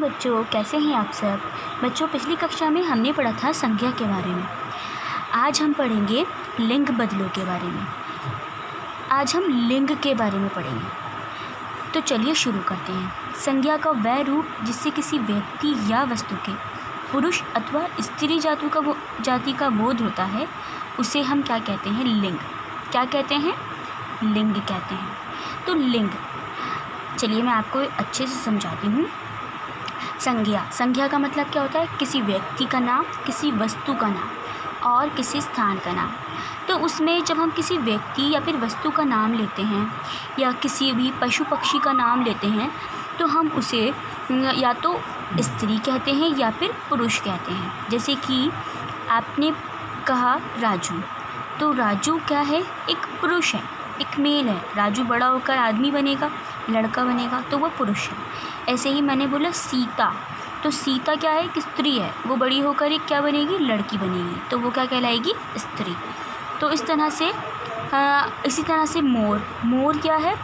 बच्चों, कैसे हैं आप सब। बच्चों, पिछली कक्षा में हमने पढ़ा था संज्ञा के बारे में। आज हम पढ़ेंगे लिंग बदलों के बारे में। आज हम लिंग के बारे में पढ़ेंगे। तो चलिए शुरू करते हैं। संज्ञा का वह रूप जिससे किसी व्यक्ति या वस्तु के पुरुष अथवा स्त्री जाति का बोध होता है, उसे हम क्या कहते हैं? लिंग। क्या कहते हैं? लिंग कहते हैं। तो लिंग, चलिए मैं आपको अच्छे से समझाती हूँ। संज्ञा का मतलब क्या होता है? किसी व्यक्ति का नाम, किसी वस्तु का नाम और किसी स्थान का नाम। तो उसमें जब हम किसी व्यक्ति या फिर वस्तु का नाम लेते हैं या किसी भी पशु पक्षी का नाम लेते हैं, तो हम उसे या तो स्त्री कहते हैं या फिर पुरुष कहते हैं। जैसे कि आपने कहा राजू, तो राजू क्या है? एक पुरुष है, एक मेल है। राजू बड़ा होकर आदमी बनेगा, लड़का बनेगा, तो वह पुरुष है। ऐसे ही मैंने बोला सीता, तो सीता क्या है? एक स्त्री है। वो बड़ी होकर एक क्या बनेगी? लड़की बनेगी, तो वो क्या कहलाएगी? स्त्री। तो इसी तरह से मोर क्या है?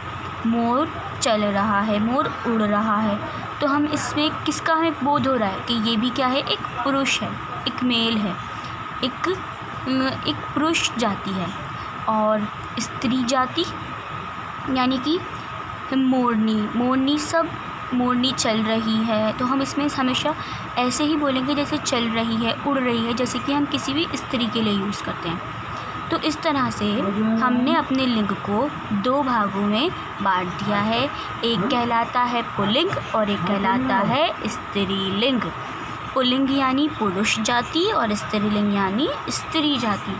मोर चल रहा है, मोर उड़ रहा है। तो हम इसमें किसका हमें बोध हो रहा है कि ये भी क्या है? एक पुरुष है, एक मेल है, एक पुरुष जाति है। और स्त्री जाति यानी कि मोरनी चल रही है, तो हम इसमें हमेशा ऐसे ही बोलेंगे जैसे चल रही है, उड़ रही है, जैसे कि हम किसी भी स्त्री के लिए यूज़ करते हैं। तो इस तरह से हमने अपने लिंग को दो भागों में बांट दिया है। एक कहलाता है पुल्लिंग और एक कहलाता है स्त्रीलिंग। पुल्लिंग यानी पुरुष जाति और स्त्रीलिंग यानी स्त्री जाति।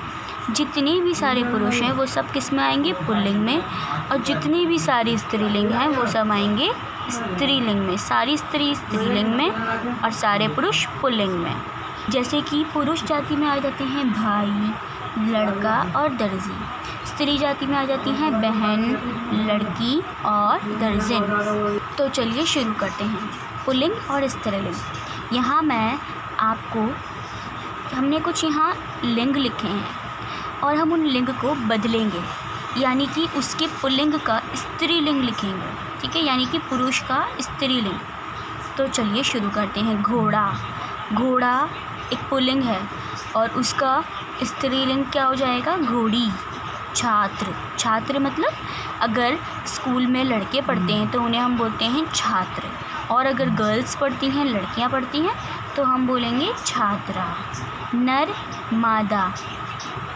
जितने भी सारे पुरुष हैं वो सब किस में आएंगे? पुल्लिंग में। और जितनी भी सारी स्त्रीलिंग हैं वो सब आएंगे स्त्रीलिंग में। सारी स्त्री स्त्रीलिंग में और सारे पुरुष पुल्लिंग में। जैसे कि पुरुष जाति में आ जाते हैं भाई, लड़का और दर्जी। स्त्री जाति में आ जाती हैं बहन, लड़की और दर्जन। तो चलिए शुरू करते हैं। पुल्लिंग और स्त्रीलिंग। यहाँ हमने कुछ यहाँ लिंग लिखे हैं और हम उन लिंग को बदलेंगे, यानी कि उसके पुल्लिंग का स्त्रीलिंग लिखेंगे। ठीक है, यानी कि पुरुष का स्त्रीलिंग। तो चलिए शुरू करते हैं। घोड़ा एक पुल्लिंग है और उसका स्त्रीलिंग क्या हो जाएगा? घोड़ी। छात्र मतलब अगर स्कूल में लड़के पढ़ते हैं तो उन्हें हम बोलते हैं छात्र, और अगर गर्ल्स पढ़ती हैं, लड़कियां पढ़ती हैं, तो हम बोलेंगे छात्रा। नर मादा।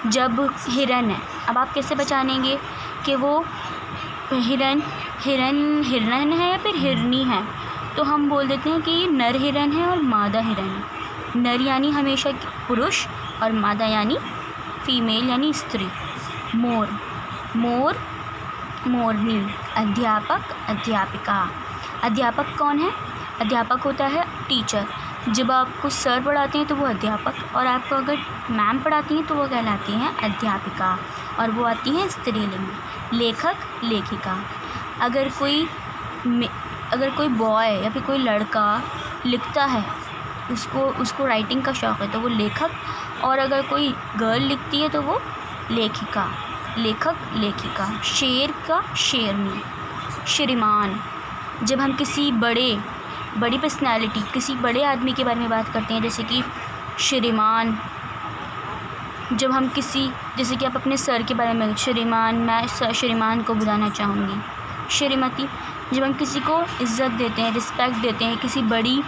जब हिरन है, अब आप कैसे पहचानेंगे कि वो हिरन है या फिर हिरनी है? तो हम बोल देते हैं कि ये नर हिरन है और मादा हिरन है। नर यानी हमेशा पुरुष और मादा यानी फीमेल यानी स्त्री। मोरनी। अध्यापक, अध्यापिका। अध्यापक कौन है? अध्यापक होता है टीचर। जब आपको सर पढ़ाते हैं तो वो अध्यापक, और आपको अगर मैम पढ़ाती हैं तो वो कहलाती हैं अध्यापिका, और वो आती हैं स्त्रीलिंग में। लेखक, लेखिका। अगर कोई बॉय या फिर कोई लड़का लिखता है, उसको राइटिंग का शौक़ है, तो वो लेखक, और अगर कोई गर्ल लिखती है तो वो लेखिका। लेखक, लेखिका। शेर का शेरनी। श्रीमान। जब हम किसी बड़ी पर्सनैलिटी, किसी बड़े आदमी के बारे में बात करते हैं, जैसे कि श्रीमान। जब हम जैसे कि आप अपने सर के बारे में श्रीमान, मैं श्रीमान को बुलाना चाहूँगी। श्रीमती। जब हम किसी को इज़्ज़त देते हैं, रिस्पेक्ट देते हैं, किसी बड़ी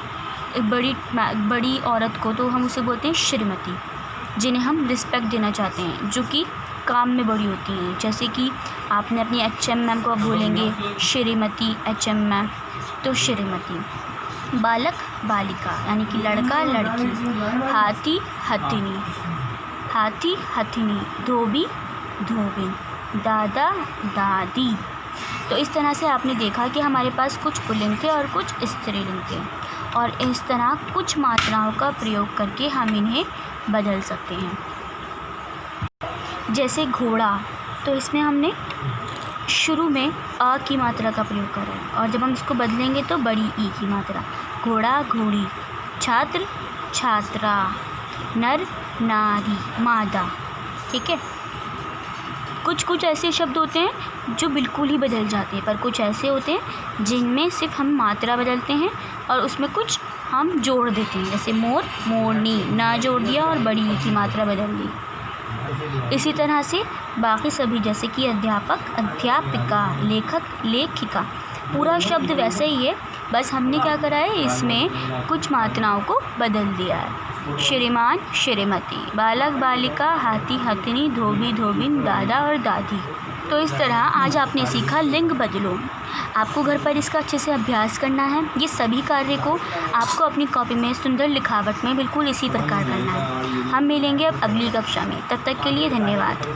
औरत को, तो हम उसे बोलते हैं श्रीमती, जिन्हें हम रिस्पेक्ट देना चाहते हैं, जो कि काम में बड़ी होती हैं। जैसे कि आपने अपनी HM मैम को आप बोलेंगे श्रीमती HM मैम, तो श्रीमती। बालक, बालिका यानी कि लड़का, लड़की। हाथी, हथिनी। धोबी, धोबिन। दादा, दादी। तो इस तरह से आपने देखा कि हमारे पास कुछ पुल्लिंग थे और कुछ स्त्रीलिंग थे, और इस तरह कुछ मात्राओं का प्रयोग करके हम इन्हें बदल सकते हैं। जैसे घोड़ा, तो इसमें हमने शुरू में अ की मात्रा का प्रयोग करा है, और जब हम इसको बदलेंगे तो बड़ी ई की मात्रा। घोड़ा, घोड़ी। छात्र, छात्रा। नर, नारी, मादा। ठीक है। कुछ कुछ ऐसे शब्द होते हैं जो बिल्कुल ही बदल जाते हैं, पर कुछ ऐसे होते हैं जिनमें सिर्फ हम मात्रा बदलते हैं और उसमें कुछ हम जोड़ देते हैं। जैसे मोर, मोरनी, ना जोड़ दिया और बड़ी की मात्रा बदल दी। इसी तरह से बाकी सभी, जैसे कि अध्यापक, अध्यापिका, लेखक, लेखिका, पूरा शब्द वैसे ही है, बस हमने क्या करा है, इसमें कुछ मात्राओं को बदल दिया है। श्रीमान, श्रीमती, बालक, बालिका, हाथी, हथिनी, धोबी, धोबिन, दादा और दादी। तो इस तरह आज आपने सीखा लिंग बदलो। आपको घर पर इसका अच्छे से अभ्यास करना है। ये सभी कार्य को आपको अपनी कॉपी में सुंदर लिखावट में बिल्कुल इसी प्रकार करना है। हम मिलेंगे अब अगली कक्षा में, तब तक के लिए धन्यवाद।